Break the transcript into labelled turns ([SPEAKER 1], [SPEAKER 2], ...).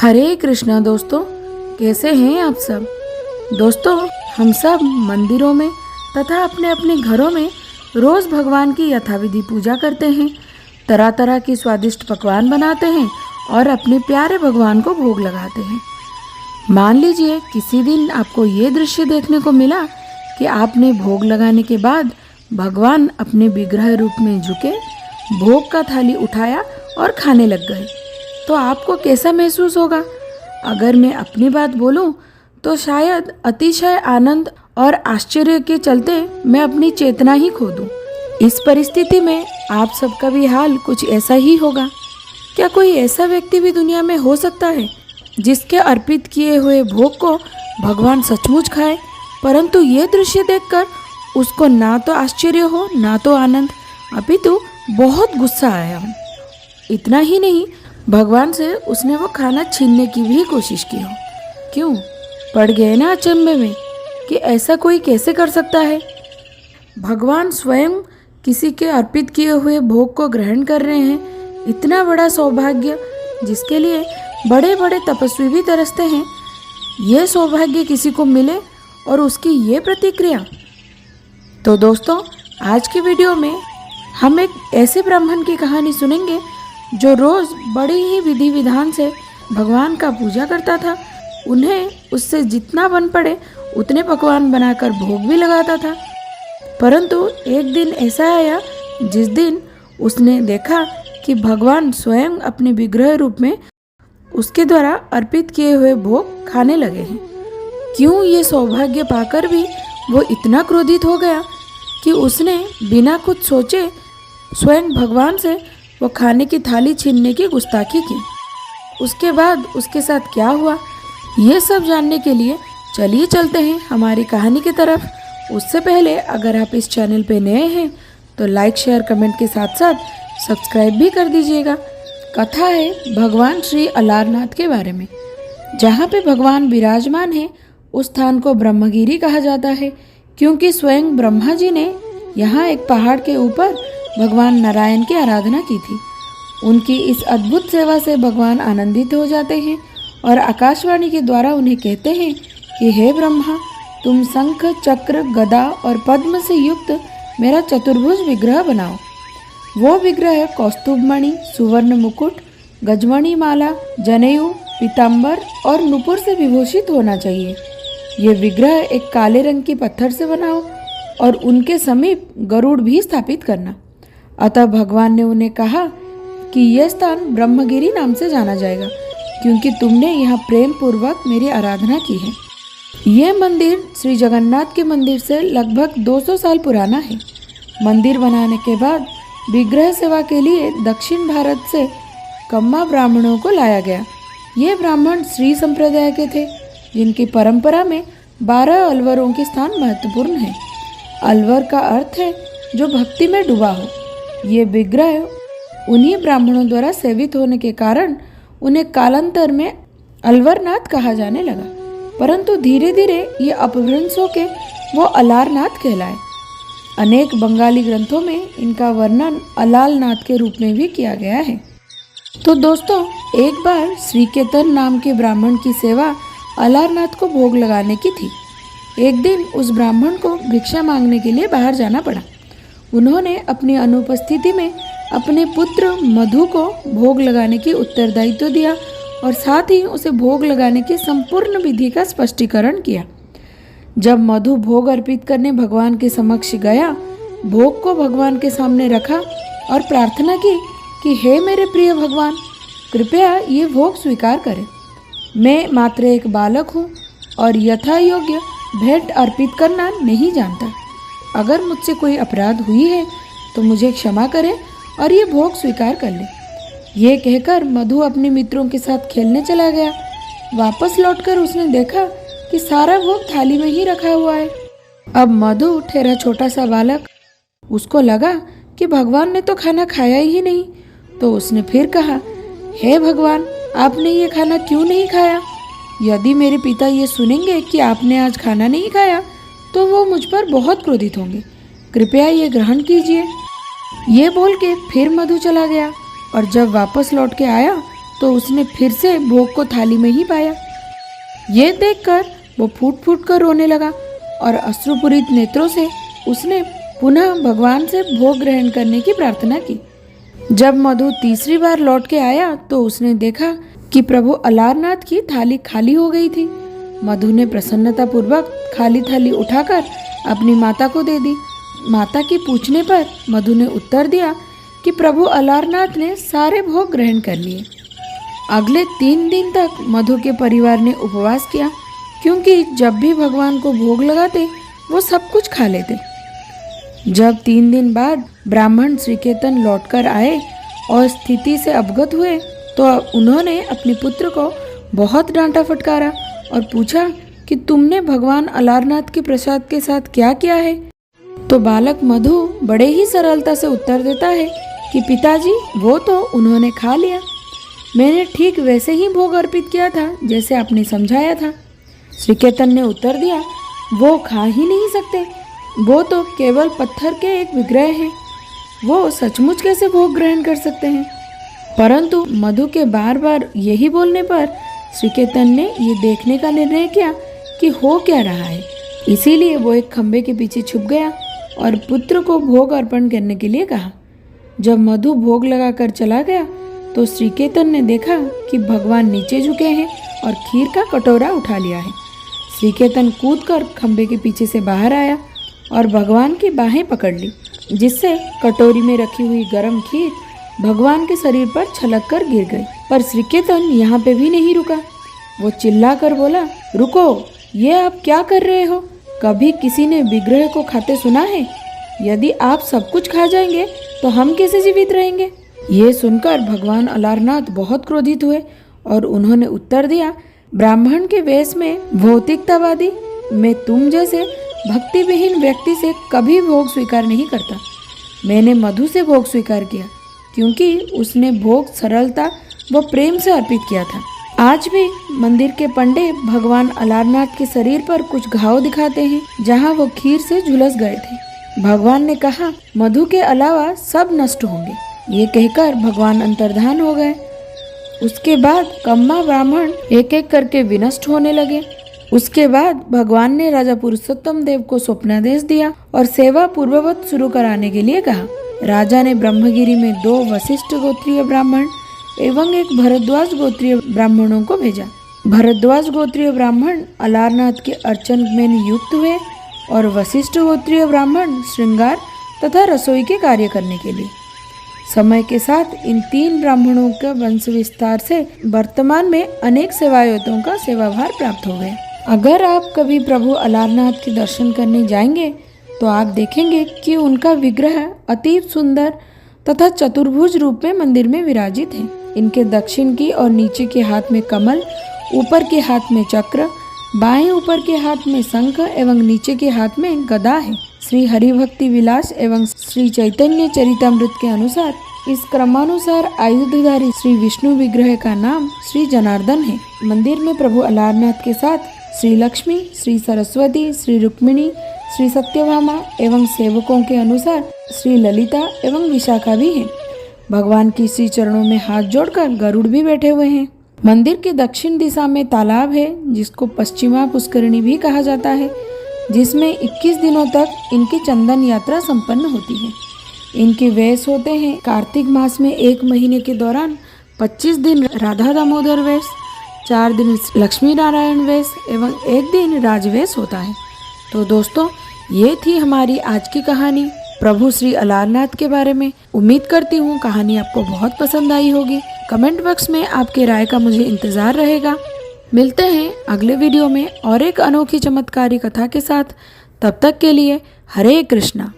[SPEAKER 1] हरे कृष्णा दोस्तों, कैसे हैं आप सब। दोस्तों, हम सब मंदिरों में तथा अपने अपने घरों में रोज़ भगवान की यथाविधि पूजा करते हैं, तरह तरह की स्वादिष्ट पकवान बनाते हैं और अपने प्यारे भगवान को भोग लगाते हैं। मान लीजिए किसी दिन आपको ये दृश्य देखने को मिला कि आपने भोग लगाने के बाद भगवान अपने विग्रह रूप में झुके भोग का थाली उठाया और खाने लग गए, तो आपको कैसा महसूस होगा। अगर मैं अपनी बात बोलूं तो शायद अतिशय आनंद और आश्चर्य के चलते मैं अपनी चेतना ही खो दूं। इस परिस्थिति में आप सबका भी हाल कुछ ऐसा ही होगा। क्या कोई ऐसा व्यक्ति भी दुनिया में हो सकता है जिसके अर्पित किए हुए भोग को भगवान सचमुच खाए, परंतु ये दृश्य देखकर उसको ना तो आश्चर्य हो ना तो आनंद, अपितु बहुत गुस्सा आया हो। इतना ही नहीं, भगवान से उसने वो खाना छीनने की भी कोशिश की हो। क्यों? पड़ गए ना अचंभे में कि ऐसा कोई कैसे कर सकता है। भगवान स्वयं किसी के अर्पित किए हुए भोग को ग्रहण कर रहे हैं। इतना बड़ा सौभाग्य जिसके लिए बड़े बड़े तपस्वी भी तरसते हैं, ये सौभाग्य किसी को मिले और उसकी ये प्रतिक्रिया। तो दोस्तों, आज की वीडियो में हम एक ऐसे ब्राह्मण की कहानी सुनेंगे जो रोज़ बड़े ही विधि विधान से भगवान का पूजा करता था। उन्हें उससे जितना बन पड़े उतने पकवान बनाकर भोग भी लगाता था। परंतु एक दिन ऐसा आया जिस दिन उसने देखा कि भगवान स्वयं अपने विग्रह रूप में उसके द्वारा अर्पित किए हुए भोग खाने लगे हैं। क्यों ये सौभाग्य पाकर भी वो इतना क्रोधित हो गया कि उसने बिना कुछ सोचे स्वयं भगवान से वो खाने की थाली छीनने की गुस्ताखी की। उसके बाद उसके साथ क्या हुआ, ये सब जानने के लिए चलिए चलते हैं हमारी कहानी की तरफ। उससे पहले अगर आप इस चैनल पे नए हैं तो लाइक शेयर कमेंट के साथ साथ सब्सक्राइब भी कर दीजिएगा। कथा है भगवान श्री अलारनाथ के बारे में। जहाँ पे भगवान विराजमान है उस स्थान को ब्रह्मगिरी कहा जाता है, क्योंकि स्वयं ब्रह्मा जी ने यहाँ एक पहाड़ के ऊपर भगवान नारायण की आराधना की थी। उनकी इस अद्भुत सेवा से भगवान आनंदित हो जाते हैं और आकाशवाणी के द्वारा उन्हें कहते हैं कि हे ब्रह्मा, तुम शंख चक्र गदा और पद्म से युक्त मेरा चतुर्भुज विग्रह बनाओ। वो विग्रह कौस्तुभमणि, सुवर्ण मुकुट, गजमणि माला, जनेऊ, पीताम्बर और नुपुर से विभूषित होना चाहिए। ये विग्रह एक काले रंग की पत्थर से बनाओ और उनके समीप गरुड़ भी स्थापित करना। अतः भगवान ने उन्हें कहा कि यह स्थान ब्रह्मगिरी नाम से जाना जाएगा, क्योंकि तुमने यहाँ प्रेम पूर्वक मेरी आराधना की है। यह मंदिर श्री जगन्नाथ के मंदिर से लगभग 200 साल पुराना है। मंदिर बनाने के बाद विग्रह सेवा के लिए दक्षिण भारत से कम्मा ब्राह्मणों को लाया गया। ये ब्राह्मण श्री संप्रदाय के थे, जिनकी परंपरा में 12 अलवरों के स्थान महत्वपूर्ण है। अलवर का अर्थ है जो भक्ति में डूबा हो। ये विग्रह उन्हीं ब्राह्मणों द्वारा सेवित होने के कारण उन्हें कालांतर में अलवरनाथ कहा जाने लगा, परंतु धीरे धीरे ये अपभ्रंश होके वो अलारनाथ कहलाए। अनेक बंगाली ग्रंथों में इनका वर्णन अलालनाथ के रूप में भी किया गया है। तो दोस्तों, एक बार श्रीकेतन नाम के ब्राह्मण की सेवा अलारनाथ को भोग लगाने की थी। एक दिन उस ब्राह्मण को भिक्षा मांगने के लिए बाहर जाना पड़ा। उन्होंने अपनी अनुपस्थिति में अपने पुत्र मधु को भोग लगाने की उत्तरदायित्व दिया और साथ ही उसे भोग लगाने की संपूर्ण विधि का स्पष्टीकरण किया। जब मधु भोग अर्पित करने भगवान के समक्ष गया, भोग को भगवान के सामने रखा और प्रार्थना की कि हे मेरे प्रिय भगवान, कृपया ये भोग स्वीकार करें। मैं मात्र एक बालक हूँ और यथा योग्य भेंट अर्पित करना नहीं जानता। अगर मुझसे कोई अपराध हुई है तो मुझे क्षमा करें और ये भोग स्वीकार कर ले। ये कहकर मधु अपने मित्रों के साथ खेलने चला गया। वापस लौटकर उसने देखा कि सारा भोग थाली में ही रखा हुआ है। अब मधु ठहरा छोटा सा बालक, उसको लगा कि भगवान ने तो खाना खाया ही नहीं, तो उसने फिर कहा, हे भगवान, आपने ये खाना क्यों नहीं खाया? यदि मेरे पिता ये सुनेंगे कि आपने आज खाना नहीं खाया तो वो मुझ पर बहुत क्रोधित होंगे। कृपया ये ग्रहण कीजिए। ये बोल के फिर मधु चला गया और जब वापस लौट के आया तो उसने फिर से भोग को थाली में ही पाया। ये देखकर वो फूट फूट कर रोने लगा और अश्रुपूरित नेत्रों से उसने पुनः भगवान से भोग ग्रहण करने की प्रार्थना की। जब मधु तीसरी बार लौट के आया तो उसने देखा कि प्रभु अलारनाथ की थाली खाली हो गई थी। मधु ने प्रसन्नता पूर्वक खाली थाली उठाकर अपनी माता को दे दी। माता की पूछने पर मधु ने उत्तर दिया कि प्रभु अलारनाथ ने सारे भोग ग्रहण कर लिए। अगले 3 दिन तक मधु के परिवार ने उपवास किया, क्योंकि जब भी भगवान को भोग लगाते वो सब कुछ खा लेते। जब 3 दिन बाद ब्राह्मण श्रीकेतन लौटकर आए और स्थिति से अवगत हुए तो उन्होंने अपने पुत्र को बहुत डांटा फटकारा और पूछा कि तुमने भगवान अलारनाथ के प्रसाद के साथ क्या किया है। तो बालक मधु बड़े ही सरलता से उत्तर देता है कि पिताजी, वो तो उन्होंने खा लिया। मैंने ठीक वैसे ही भोग अर्पित किया था जैसे आपने समझाया था। श्रीकेतन ने उत्तर दिया, वो खा ही नहीं सकते, वो तो केवल पत्थर के एक विग्रह हैं, वो सचमुच कैसे भोग ग्रहण कर सकते हैं। परंतु मधु के बार बार यही बोलने पर श्रीकेतन ने ये देखने का निर्णय किया कि हो क्या रहा है। इसीलिए वो एक खंबे के पीछे छुप गया और पुत्र को भोग अर्पण करने के लिए कहा। जब मधु भोग लगाकर चला गया तो श्रीकेतन ने देखा कि भगवान नीचे झुके हैं और खीर का कटोरा उठा लिया है। श्रीकेतन कूदकर खंबे के पीछे से बाहर आया और भगवान की बाहें पकड़ ली, जिससे कटोरी में रखी हुई गर्म खीर भगवान के शरीर पर छलक कर गिर गई। पर श्रीकेतन यहाँ पे भी नहीं रुका। वो चिल्ला कर बोला, रुको, ये आप क्या कर रहे हो? कभी किसी ने विग्रह को खाते सुना है? यदि आप सब कुछ खा जाएंगे तो हम कैसे जीवित रहेंगे? ये सुनकर भगवान अलारनाथ बहुत क्रोधित हुए और उन्होंने उत्तर दिया, ब्राह्मण के वेश में भौतिकतावादी, मैं तुम जैसे भक्ति विहीन व्यक्ति से कभी भोग स्वीकार नहीं करता। मैंने मधु से भोग स्वीकार किया क्योंकि उसने भोग सरलता व प्रेम से अर्पित किया था। आज भी मंदिर के पंडे भगवान अलारनाथ के शरीर पर कुछ घाव दिखाते हैं जहां वो खीर से झुलस गए थे। भगवान ने कहा, मधु के अलावा सब नष्ट होंगे। ये कहकर भगवान अंतर्धान हो गए। उसके बाद कम्मा ब्राह्मण एक एक करके विनष्ट होने लगे। उसके बाद भगवान ने राजा पुरुषोत्तम देव को स्वप्नादेश दिया और सेवा पूर्ववत शुरू कराने के लिए कहा। राजा ने ब्रह्मगिरी में 2 वशिष्ठ गोत्रीय ब्राह्मण एवं एक भरद्वाज गोत्रीय ब्राह्मणों को भेजा। भरद्वाज गोत्रीय ब्राह्मण अलारनाथ के अर्चन में नियुक्त हुए और वशिष्ठ गोत्रीय ब्राह्मण श्रृंगार तथा रसोई के कार्य करने के लिए। समय के साथ इन 3 ब्राह्मणों के वंश विस्तार से वर्तमान में अनेक सेवायतों का सेवाभार प्राप्त हो गया। अगर आप कभी प्रभु अलारनाथ के दर्शन करने जाएंगे तो आप देखेंगे कि उनका विग्रह अतीब सुंदर तथा चतुर्भुज रूप में मंदिर में विराजित है। इनके दक्षिण की और नीचे के हाथ में कमल, ऊपर के हाथ में चक्र, बाएं ऊपर के हाथ में शंख एवं नीचे के हाथ में गदा है। श्री हरिभक्ति विलास एवं श्री चैतन्य चरितामृत के अनुसार इस क्रमानुसार आयुधधारी श्री विष्णु विग्रह का नाम श्री जनार्दन है। मंदिर में प्रभु अलारनाथ के साथ श्री लक्ष्मी, श्री सरस्वती, श्री रुक्मिणी, श्री सत्यभामा एवं सेवकों के अनुसार श्री ललिता एवं विशाखा भी हैं। भगवान की श्री चरणों में हाथ जोड़कर गरुड़ भी बैठे हुए हैं। मंदिर के दक्षिण दिशा में तालाब है जिसको पश्चिमा पुष्करिणी भी कहा जाता है, जिसमें 21 दिनों तक इनकी चंदन यात्रा संपन्न होती है। इनके वेश होते हैं कार्तिक मास में 1 महीने के दौरान 25 दिन राधा दामोदर वेश, 4 दिन लक्ष्मी नारायण वेश एवं 1 दिन राजवेश होता है। तो दोस्तों, ये थी हमारी आज की कहानी प्रभु श्री अलारनाथ के बारे में। उम्मीद करती हूँ कहानी आपको बहुत पसंद आई होगी। कमेंट बॉक्स में आपके राय का मुझे इंतजार रहेगा। मिलते हैं अगले वीडियो में और एक अनोखी चमत्कारी कथा के साथ। तब तक के लिए हरे कृष्णा।